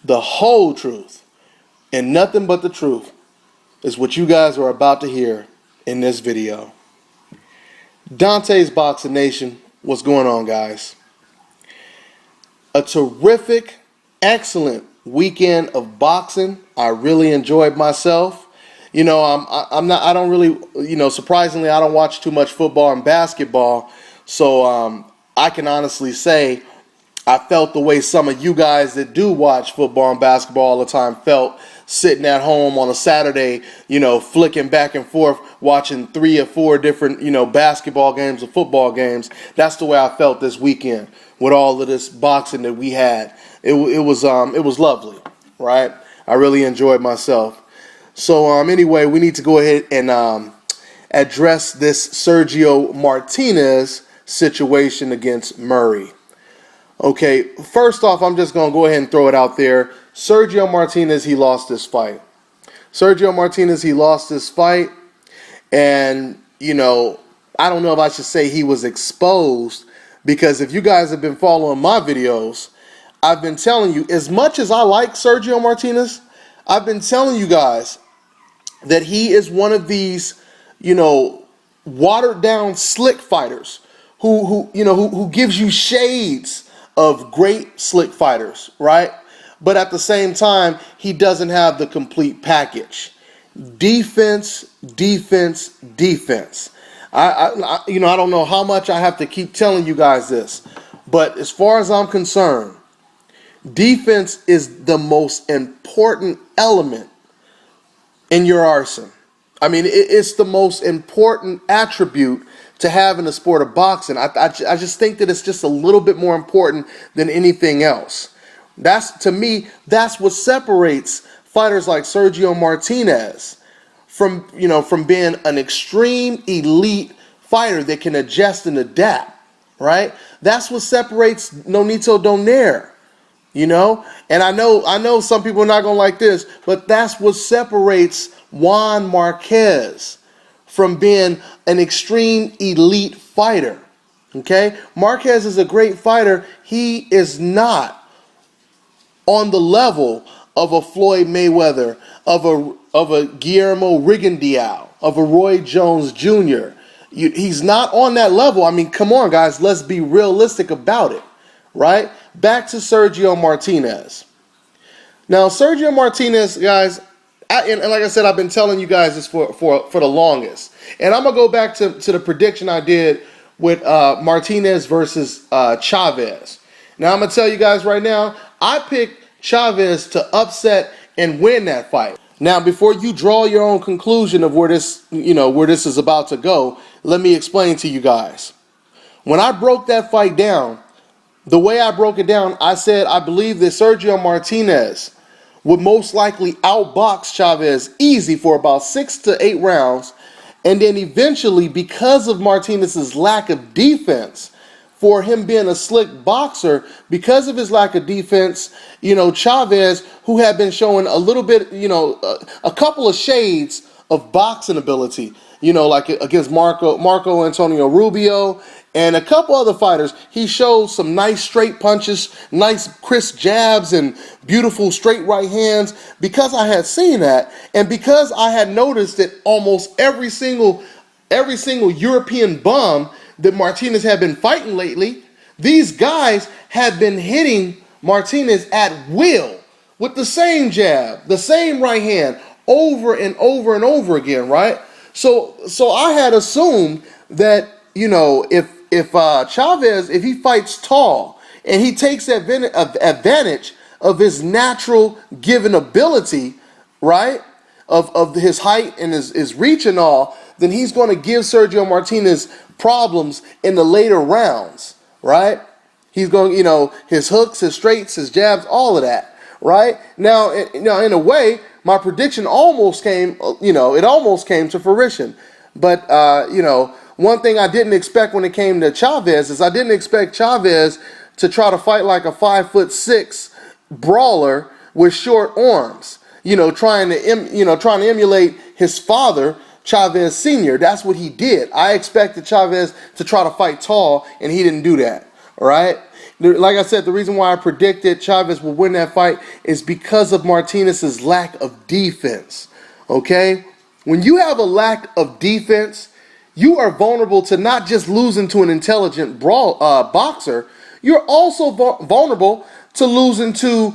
The whole truth and nothing but the truth is what you guys are about to hear in this video. Dante's Boxing Nation, what's going on, guys? A terrific, excellent weekend of boxing. I really enjoyed myself. You know, I don't really, surprisingly, I don't watch too much football and basketball. So I can honestly say I felt the way some of you guys that do watch football and basketball all the time felt sitting at home on a Saturday, flicking back and forth, watching 3 or 4 different, basketball games or football games. That's the way I felt this weekend with all of this boxing that we had. It was lovely, right? I really enjoyed myself. So anyway, we need to go ahead and address this Sergio Martinez situation against Murray. Okay, first off, I'm just going to go ahead and throw it out there. Sergio Martinez, he lost this fight. And, I don't know if I should say he was exposed, because if you guys have been following my videos, I've been telling you, as much as I like Sergio Martinez, I've been telling you guys that he is one of these, watered down slick fighters who gives you shades of great slick fighters, right? But at the same time, he doesn't have the complete package. Defense. I don't know how much I have to keep telling you guys this, but as far as I'm concerned, defense is the most important element in your arsenal. I mean, it's the most important attribute to have in the sport of boxing. I just think that it's just a little bit more important than anything else. To me, that's what separates fighters like Sergio Martinez from being an extreme elite fighter that can adjust and adapt, right? That's what separates Nonito Donaire, And I know some people are not going to like this, but that's what separates Juan Marquez from being an extreme elite fighter. Okay? Marquez is a great fighter. He is not on the level of a Floyd Mayweather, of a Guillermo Rigondeaux, of a Roy Jones Jr. He's not on that level. I mean, come on, guys. Let's be realistic about it, right? Back to Sergio Martinez. Now, Sergio Martinez, guys, and like I said, I've been telling you guys this for the longest. And I'm going to go back to the prediction I did with Martinez versus Chavez. Now, I'm going to tell you guys right now, I picked Chavez to upset and win that fight. Now, before you draw your own conclusion of where this is about to go, let me explain to you guys. When I broke that fight down, the way I broke it down, I said I believe that Sergio Martinez would most likely outbox Chavez easy for about 6 to 8 rounds. And then eventually, because of Martinez's lack of defense, for him being a slick boxer, because of his lack of defense, Chavez, who had been showing a little bit, a couple of shades of boxing ability, like against Marco Antonio Rubio and a couple other fighters, he showed some nice straight punches, nice crisp jabs, and beautiful straight right hands. Because I had seen that, and because I had noticed that almost every single European bum that Martinez had been fighting lately, these guys had been hitting Martinez at will with the same jab, the same right hand, over and over and over again, right? So I had assumed that, if Chavez, if he fights tall and he takes advantage of his natural given ability, right, of his height and his reach and all, then he's going to give Sergio Martinez problems in the later rounds, right? He's going, his hooks, his straights, his jabs, all of that, right? Now, in a way, my prediction almost came, it almost came to fruition. But, one thing I didn't expect when it came to Chavez is I didn't expect Chavez to try to fight like a 5'6" brawler with short arms, trying to emulate his father, Chavez Sr. That's what he did. I expected Chavez to try to fight tall, and he didn't do that, all right? Like I said, the reason why I predicted Chavez will win that fight is because of Martinez's lack of defense. Okay? When you have a lack of defense, you are vulnerable to not just losing to an intelligent boxer, you're also vulnerable to losing to,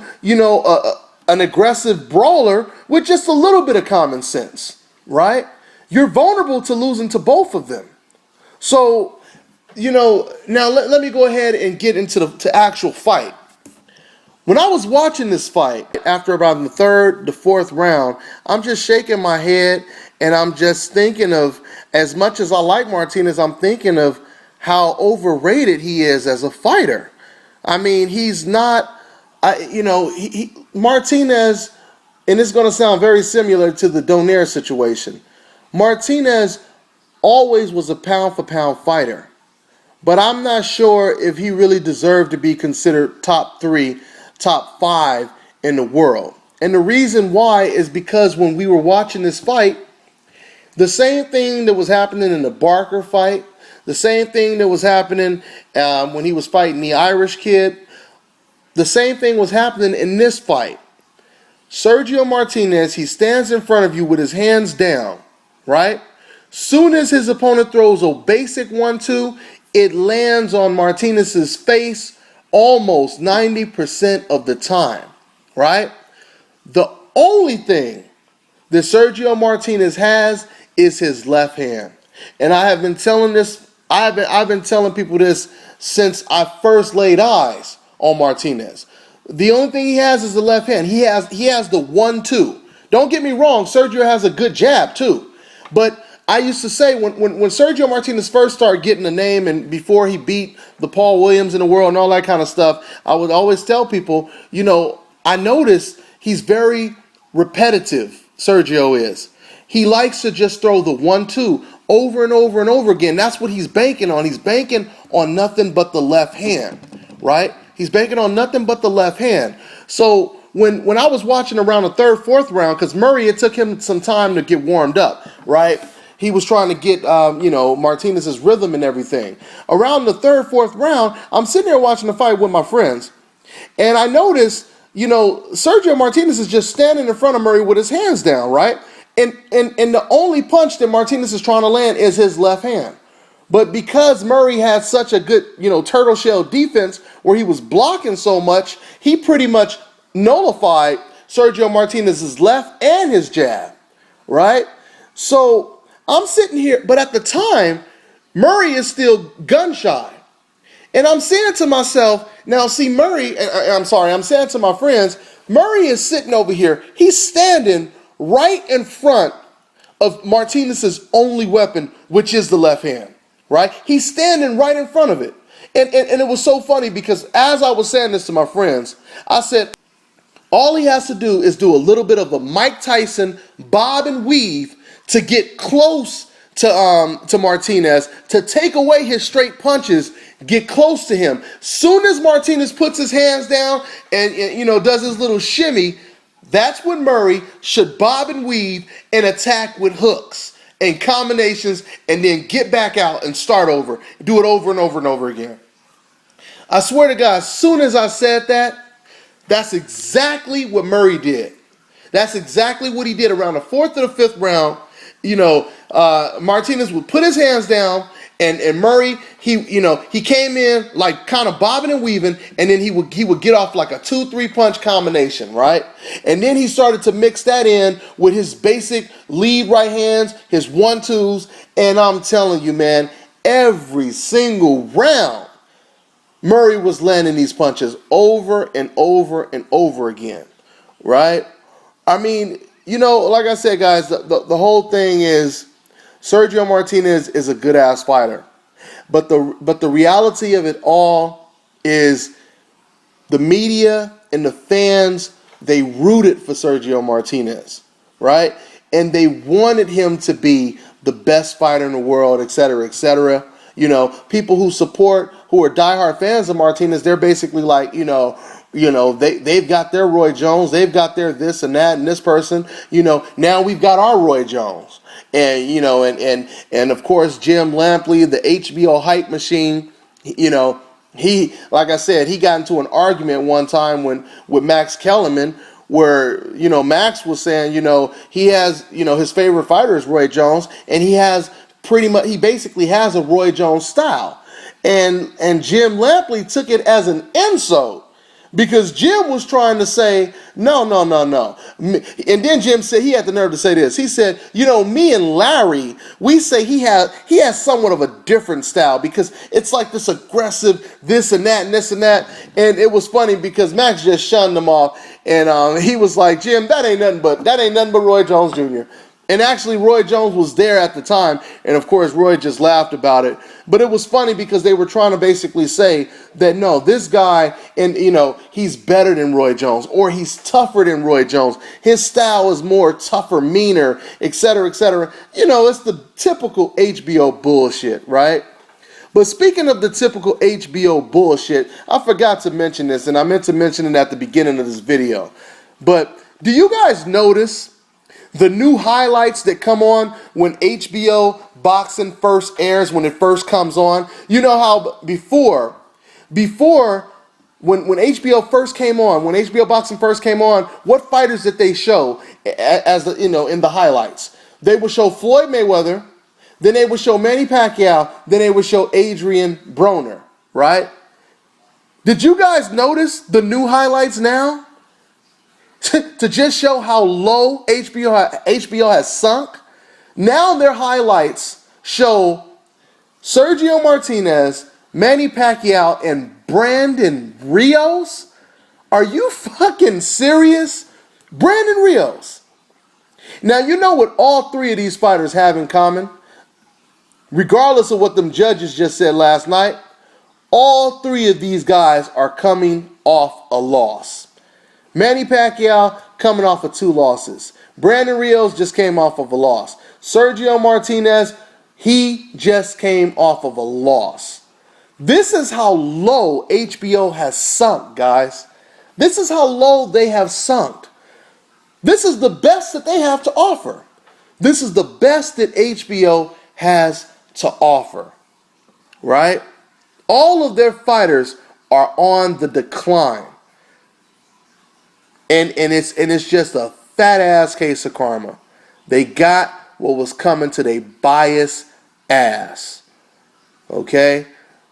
an aggressive brawler with just a little bit of common sense, right? You're vulnerable to losing to both of them. So, now let me go ahead and get into the actual fight. When I was watching this fight, after about the fourth round, I'm just shaking my head and I'm just thinking of, as much as I like Martinez, I'm thinking of how overrated he is as a fighter. I mean, he's not, Martinez, and it's going to sound very similar to the Donaire situation. Martinez always was a pound for pound fighter, but I'm not sure if he really deserved to be considered top 3, top 5 in the world. And the reason why is because when we were watching this fight, the same thing that was happening in the Barker fight, the same thing that was happening when he was fighting the Irish kid, the same thing was happening in this fight. Sergio Martinez, he stands in front of you with his hands down, right? Soon as his opponent throws a basic 1-2, it lands on Martinez's face almost 90% of the time, right? The only thing that Sergio Martinez has is his left hand. And I have been telling this, I've been telling people this since I first laid eyes on Martinez. The only thing he has is the left hand. He has the 1-2. Don't get me wrong, Sergio has a good jab too. But I used to say when Sergio Martinez first started getting the name and before he beat the Paul Williams in the world and all that kind of stuff, I would always tell people, I noticed he's very repetitive, Sergio is. He likes to just throw the 1-2 over and over and over again. That's what he's banking on. He's banking on nothing but the left hand, right? He's banking on nothing but the left hand. So when I was watching around the third, fourth round, because Murray, it took him some time to get warmed up, right? He was trying to get, Martinez's rhythm and everything. Around the third, fourth round, I'm sitting there watching the fight with my friends, and I noticed, Sergio Martinez is just standing in front of Murray with his hands down, right? And the only punch that Martinez is trying to land is his left hand. But because Murray had such a good, turtle shell defense where he was blocking so much, he pretty much nullified Sergio Martinez's left and his jab, right? So I'm sitting here, but at the time, Murray is still gun shy. And I'm saying to myself, now see Murray, I'm saying to my friends, Murray is sitting over here. He's standing right in front of Martinez's only weapon, which is the left hand, right? He's standing right in front of it. And it was so funny because as I was saying this to my friends, I said, all he has to do is do a little bit of a Mike Tyson bob and weave to get close to Martinez, to take away his straight punches, get close to him. Soon as Martinez puts his hands down and does his little shimmy, that's when Murray should bob and weave and attack with hooks and combinations and then get back out and start over. Do it over and over and over again. I swear to God, as soon as I said that, that's exactly what Murray did. That's exactly what he did around the fourth or the fifth round. Martinez would put his hands down, and Murray, he came in like kind of bobbing and weaving, and then he would get off like a 2-3 punch combination, right? And then he started to mix that in with his basic lead right hands, his 1-2s, and I'm telling you, man, every single round, Murray was landing these punches over and over and over again, right? I mean, like I said, guys, the whole thing is Sergio Martinez is a good-ass fighter. But the reality of it all is the media and the fans, they rooted for Sergio Martinez, right? And they wanted him to be the best fighter in the world, et cetera, et cetera. People who are diehard fans of Martinez, they're basically like, they've got their Roy Jones, they've got their this and that and this person, now we've got our Roy Jones. And of course Jim Lampley, the HBO hype machine, Like I said, he got into an argument one time with Max Kellerman, where Max was saying he has his favorite fighter is Roy Jones, and he basically has a Roy Jones style, and Jim Lampley took it as an insult. Because Jim was trying to say, no, no, no, no. And then Jim said, he had the nerve to say this. He said, me and Larry, we say he has somewhat of a different style, because it's like this aggressive, this and that and this and that. And it was funny because Max just shunned him off. And he was like, Jim, that ain't nothing but Roy Jones Jr. And actually, Roy Jones was there at the time, and of course, Roy just laughed about it. But it was funny because they were trying to basically say that, no, this guy, and he's better than Roy Jones, or he's tougher than Roy Jones. His style is more tougher, meaner, etc., etc. It's the typical HBO bullshit, right? But speaking of the typical HBO bullshit, I forgot to mention this, and I meant to mention it at the beginning of this video. But do you guys notice the new highlights that come on when HBO boxing first airs, when it first comes on? You know how before when HBO first came on, when HBO boxing first came on, what fighters did they show as in the highlights? They would show Floyd Mayweather, then they would show Manny Pacquiao, then they would show Adrian Broner, right? Did you guys notice the new highlights now? To just show how low HBO has sunk. Now their highlights show Sergio Martinez, Manny Pacquiao, and Brandon Rios. Are you fucking serious? Brandon Rios. Now you know what all three of these fighters have in common? Regardless of what them judges just said last night, all three of these guys are coming off a loss. Manny Pacquiao coming off of 2 losses. Brandon Rios just came off of a loss. Sergio Martinez, he just came off of a loss. This is how low HBO has sunk, guys. This is how low they have sunk. This is the best that they have to offer. This is the best that HBO has to offer, right? All of their fighters are on the decline. And it's just a fat ass case of karma. They got what was coming to their biased ass. Okay?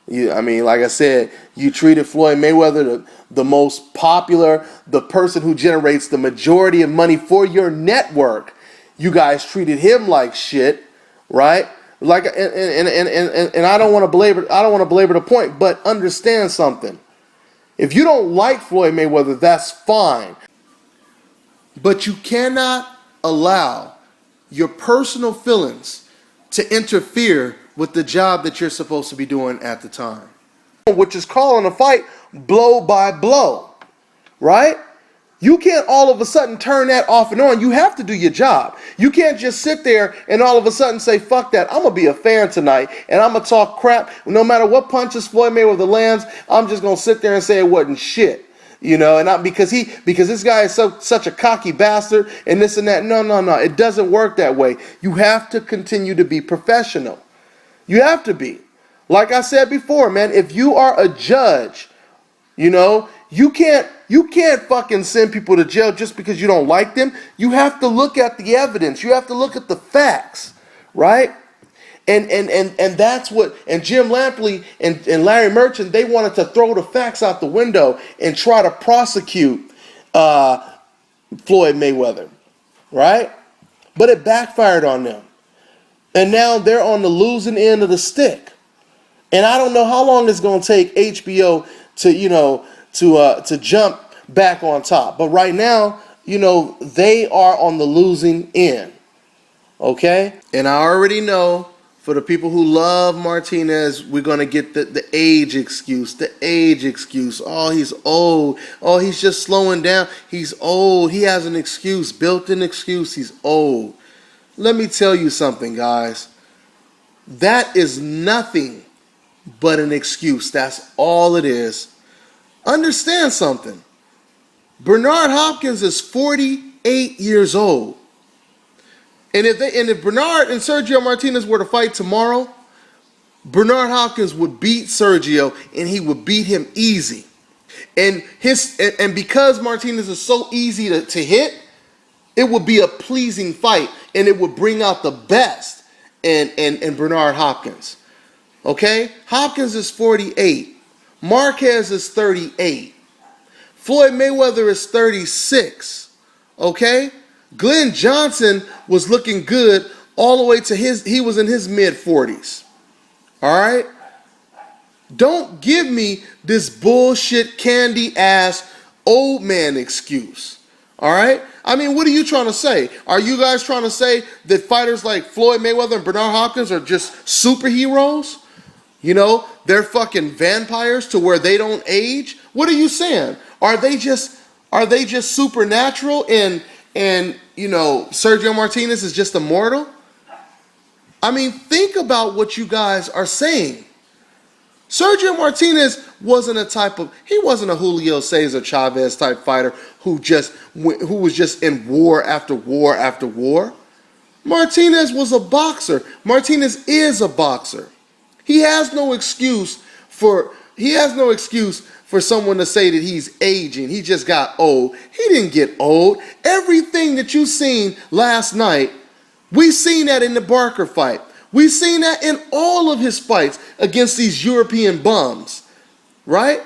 Like I said, you treated Floyd Mayweather, the most popular, the person who generates the majority of money for your network. You guys treated him like shit, right? Like, and I don't want to belabor the point, but understand something. If you don't like Floyd Mayweather, that's fine. But you cannot allow your personal feelings to interfere with the job that you're supposed to be doing at the time. Which is calling a fight blow by blow, right? You can't all of a sudden turn that off and on. You have to do your job. You can't just sit there and all of a sudden say, fuck that, I'm going to be a fan tonight and I'm going to talk crap. No matter what punches Floyd Mayweather lands, I'm just going to sit there and say it wasn't shit. And not because this guy is such a cocky bastard and this and that. No. It doesn't work that way. You have to continue to be professional. You have to be. Like I said before, man, if you are a judge, you can't fucking send people to jail just because you don't like them. You have to look at the evidence. You have to look at the facts, right? And that's what, and Jim Lampley and Larry Merchant, they wanted to throw the facts out the window and try to prosecute Floyd Mayweather, right? But it backfired on them. And now they're on the losing end of the stick. And I don't know how long it's going to take HBO to jump back on top. But right now, they are on the losing end. Okay? And I already know, for the people who love Martinez, we're going to get the age excuse. The age excuse. Oh, he's old. Oh, he's just slowing down. He's old. He has an excuse, built-in excuse. He's old. Let me tell you something, guys. That is nothing but an excuse. That's all it is. Understand something. Bernard Hopkins is 48 years old. And if Bernard and Sergio Martinez were to fight tomorrow, Bernard Hopkins would beat Sergio, and he would beat him easy. And because Martinez is so easy to hit, it would be a pleasing fight, and it would bring out the best in Bernard Hopkins. Okay? Hopkins is 48. Marquez is 38. Floyd Mayweather is 36. Okay? Glenn Johnson was looking good all the way to he was in his mid-40s. All right? Don't give me this bullshit candy ass old man excuse. All right? I mean, what are you trying to say? Are you guys trying to say that fighters like Floyd Mayweather and Bernard Hopkins are just superheroes? You know, they're fucking vampires to where they don't age? What are you saying? Are they just supernatural and you know, Sergio Martinez is just immortal? I mean, think about what you guys are saying. Sergio Martinez wasn't a Julio Cesar Chavez type fighter who was just in war after war after war. Martinez was a boxer. Martinez is a boxer. He has no excuse for someone to say that he's aging. He just got old. He didn't get old. Everything that you seen last night, we seen that in the Barker fight. We've seen that in all of his fights against these European bums, right?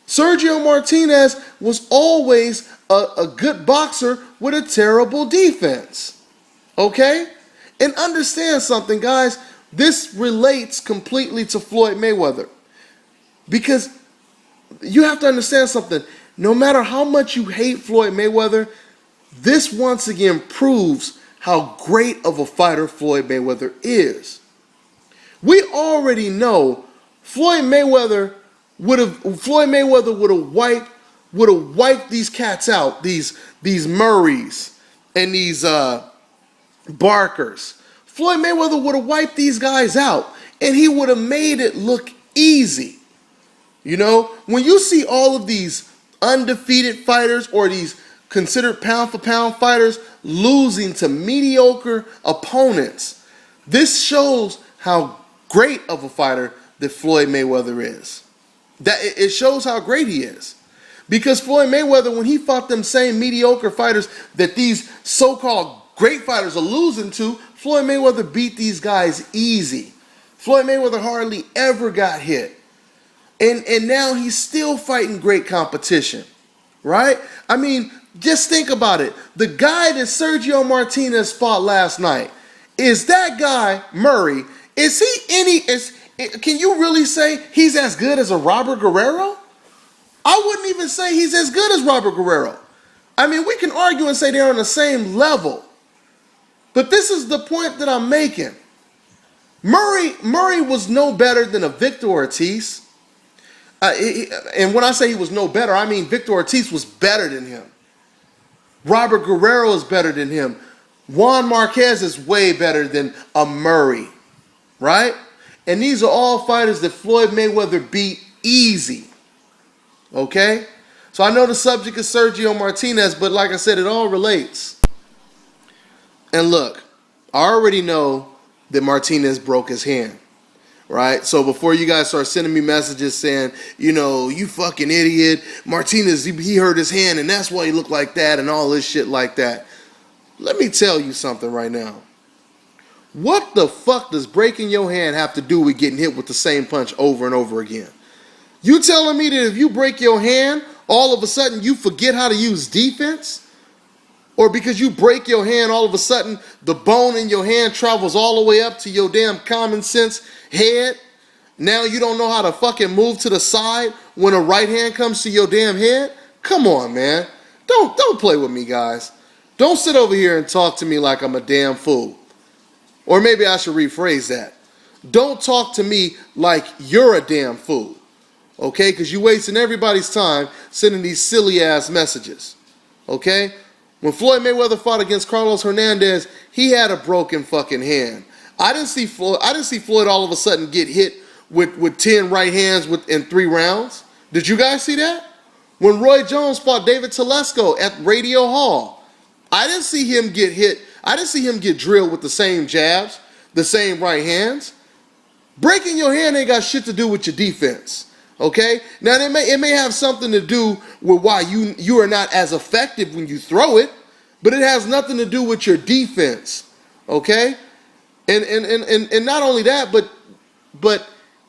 Sergio Martinez was always a good boxer with a terrible defense, okay? And understand something, guys. This relates completely to Floyd Mayweather because you have to understand something. No matter how much you hate Floyd Mayweather, this once again proves how great of a fighter Floyd Mayweather is. We already know Floyd Mayweather would have wiped these cats out, these Murrays and these Barkers. Floyd Mayweather would have wiped these guys out, and he would have made it look easy. You know, when you see all of these undefeated fighters or these considered pound-for-pound fighters losing to mediocre opponents, this shows how great of a fighter that Floyd Mayweather is. That it shows how great he is. Because Floyd Mayweather, when he fought them same mediocre fighters that these so-called great fighters are losing to, Floyd Mayweather beat these guys easy. Floyd Mayweather hardly ever got hit. And now he's still fighting great competition, right? I mean, just think about it. The guy that Sergio Martinez fought last night, is that guy, Murray, can you really say he's as good as a Robert Guerrero? I wouldn't even say he's as good as Robert Guerrero. I mean, we can argue and say they're on the same level. But this is the point that I'm making. Murray was no better than a Victor Ortiz. And when I say he was no better, I mean Victor Ortiz was better than him. Robert Guerrero is better than him. Juan Marquez is way better than a Murray, right? And these are all fighters that Floyd Mayweather beat easy, okay? So I know the subject is Sergio Martinez, but like I said, it all relates. And look, I already know that Martinez broke his hand. Right? So before you guys start sending me messages saying, you know, you fucking idiot, Martinez, he hurt his hand and that's why he looked like that and all this shit like that. Let me tell you something right now. What the fuck does breaking your hand have to do with getting hit with the same punch over and over again? You telling me that if you break your hand, all of a sudden you forget how to use defense? Or because you break your hand, all of a sudden the bone in your hand travels all the way up to your damn common sense head? Now you don't know how to fucking move to the side when a right hand comes to your damn head? Come on, man. Don't play with me, guys. Don't sit over here and talk to me like I'm a damn fool. Or maybe I should rephrase that. Don't talk to me like you're a damn fool. Okay? Because you're wasting everybody's time sending these silly ass messages. Okay? When Floyd Mayweather fought against Carlos Hernandez, he had a broken fucking hand. I didn't see Floyd all of a sudden get hit with 10 right hands in 3 rounds. Did you guys see that? When Roy Jones fought David Telesco at Radio Hall, I didn't see him get hit. I didn't see him get drilled with the same jabs, the same right hands. Breaking your hand ain't got shit to do with your defense. Okay? Now it may have something to do with why you are not as effective when you throw it, but it has nothing to do with your defense. Okay? And not only that, but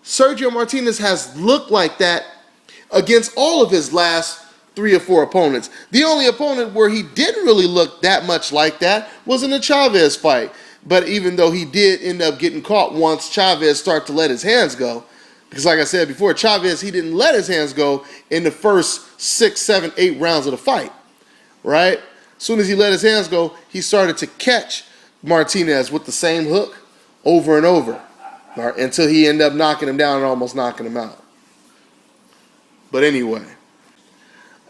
Sergio Martinez has looked like that against all of his last 3 or 4 opponents. The only opponent where he didn't really look that much like that was in the Chavez fight. But even though he did end up getting caught once Chavez started to let his hands go, because like I said before, Chavez, he didn't let his hands go in the first 6, 7, 8 rounds of the fight, right? As soon as he let his hands go, he started to catch Martinez with the same hook over and over, right, until he ended up knocking him down and almost knocking him out. But anyway,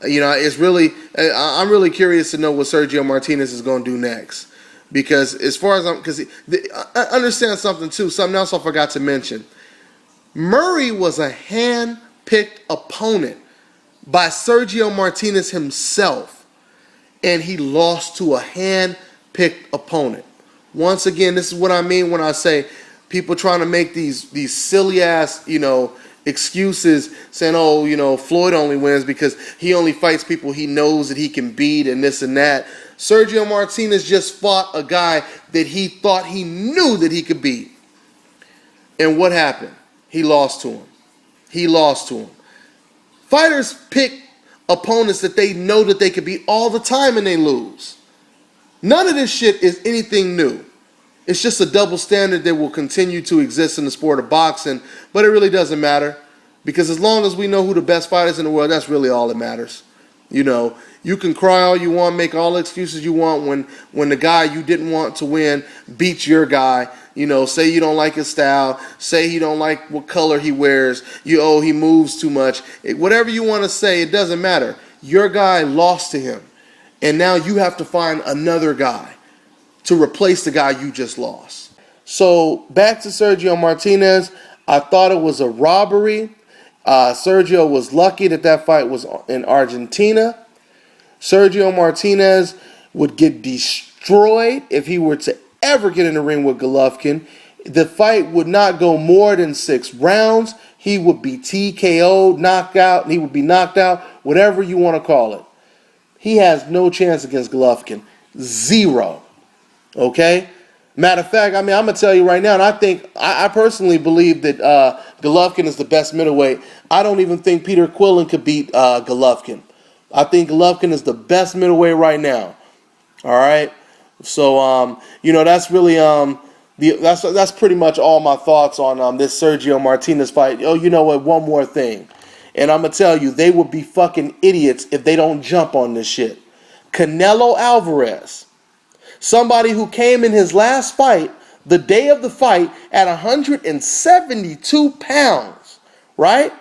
it's really, I'm really curious to know what Sergio Martinez is going to do next. Because as far as I understand something too, something else I forgot to mention. Murray was a hand-picked opponent by Sergio Martinez himself, and he lost to a hand-picked opponent. Once again, this is what I mean when I say people trying to make these silly ass, excuses saying, oh, Floyd only wins because he only fights people he knows that he can beat and this and that. Sergio Martinez just fought a guy that he thought he knew that he could beat. And what happened? He lost to him. Fighters pick opponents that they know that they could beat all the time and they lose. None of this shit is anything new. It's just a double standard that will continue to exist in the sport of boxing, but it really doesn't matter because as long as we know who the best fighters in the world, that's really all that matters. You can cry all you want, make all the excuses you want when the guy you didn't want to win beats your guy. Say you don't like his style, say you don't like what color he wears, he moves too much. Whatever you want to say, it doesn't matter. Your guy lost to him, and now you have to find another guy to replace the guy you just lost. So back to Sergio Martinez. I thought it was a robbery. Sergio was lucky that fight was in Argentina. Sergio Martinez would get destroyed if he were to ever get in the ring with Golovkin. The fight would not go more than 6 rounds. He would be TKO'd, knocked out. He would be knocked out, whatever you want to call it. He has no chance against Golovkin. 0. Okay? Matter of fact, I'm going to tell you right now, and I personally believe that Golovkin is the best middleweight. I don't even think Peter Quillen could beat Golovkin. I think Golovkin is the best middleweight right now. All right? So, that's really that's pretty much all my thoughts on this Sergio Martinez fight. Oh, you know what? One more thing. And I'm going to tell you, they would be fucking idiots if they don't jump on this shit. Canelo Alvarez, somebody who came in his last fight, the day of the fight, at 172 pounds, right?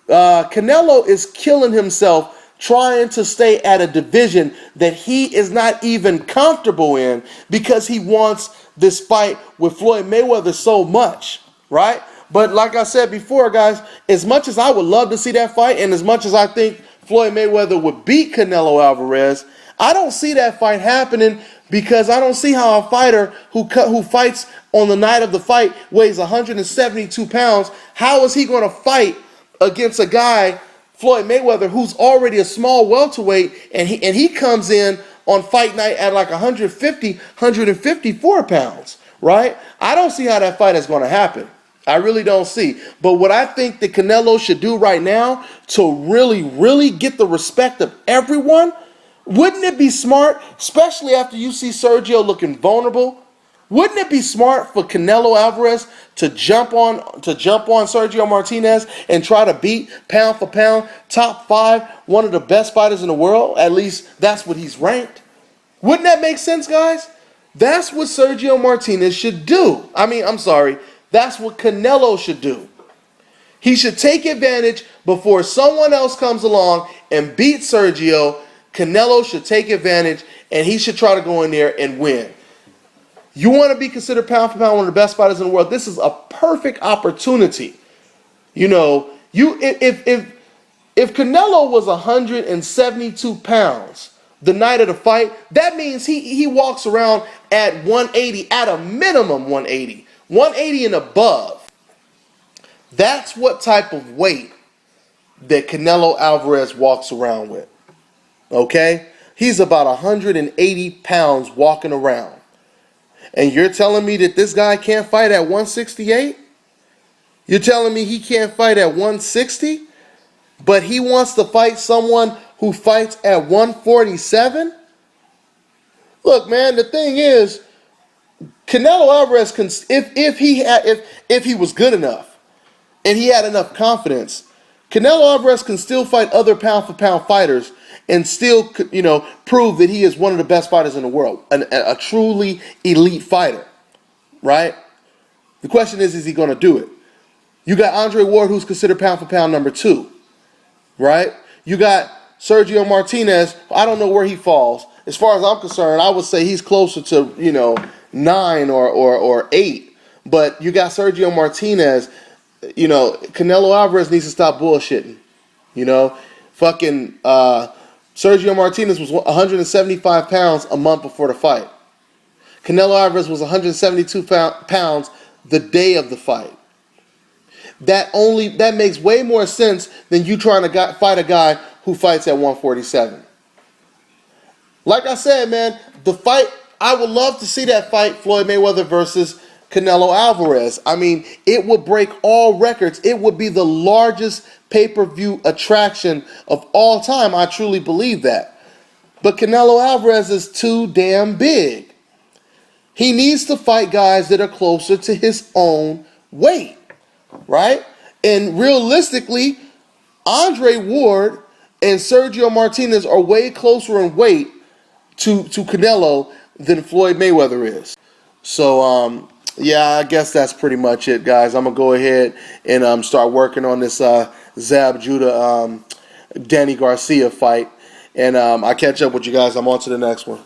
Canelo is killing himself trying to stay at a division that he is not even comfortable in because he wants this fight with Floyd Mayweather so much, right? But like I said before, guys, as much as I would love to see that fight and as much as I think Floyd Mayweather would beat Canelo Alvarez, I don't see that fight happening because I don't see how a fighter who fights on the night of the fight weighs 172 pounds, how is he going to fight against a guy, Floyd Mayweather, who's already a small welterweight, and he comes in on fight night at like 154 pounds, right? I don't see how that fight is going to happen. I really don't see. But what I think that Canelo should do right now to really, really get the respect of everyone, wouldn't it be smart, especially after you see Sergio looking vulnerable? Wouldn't it be smart for Canelo Alvarez to jump on Sergio Martinez and try to beat pound for pound, top 5, one of the best fighters in the world? At least that's what he's ranked. Wouldn't that make sense, guys? That's what Sergio Martinez should do. That's what Canelo should do. He should take advantage before someone else comes along and beat Sergio. Canelo should take advantage and he should try to go in there and win. You want to be considered pound for pound one of the best fighters in the world? This is a perfect opportunity. If Canelo was 172 pounds the night of the fight, that means he walks around at 180, at a minimum 180. 180 and above. That's what type of weight that Canelo Alvarez walks around with. Okay? He's about 180 pounds walking around. And you're telling me that this guy can't fight at 168? You're telling me he can't fight at 160? But he wants to fight someone who fights at 147? Look, man, the thing is, Canelo Alvarez can, if he was good enough and he had enough confidence, Canelo Alvarez can still fight other pound for pound fighters and still, prove that he is one of the best fighters in the world, a truly elite fighter, right? The question is he going to do it? You got Andre Ward, who's considered pound for pound number 2, right? You got Sergio Martinez. I don't know where he falls. As far as I'm concerned, I would say he's closer to 9 or 8. But you got Sergio Martinez. Canelo Alvarez needs to stop bullshitting. Fucking Sergio Martinez was 175 pounds a month before the fight. Canelo Alvarez was 172 pounds the day of the fight. That makes way more sense than you trying to fight a guy who fights at 147. Like I said, man, the fight, I would love to see that fight, Floyd Mayweather versus Canelo Alvarez. I mean, it would break all records. It would be the largest pay-per-view attraction of all time. I truly believe that. But Canelo Alvarez is too damn big. He needs to fight guys that are closer to his own weight, right? And realistically, Andre Ward and Sergio Martinez are way closer in weight to Canelo than Floyd Mayweather is. So, yeah, I guess that's pretty much it, guys. I'm going to go ahead and start working on this Zab Judah Danny Garcia fight. And I'll catch up with you guys. I'm on to the next one.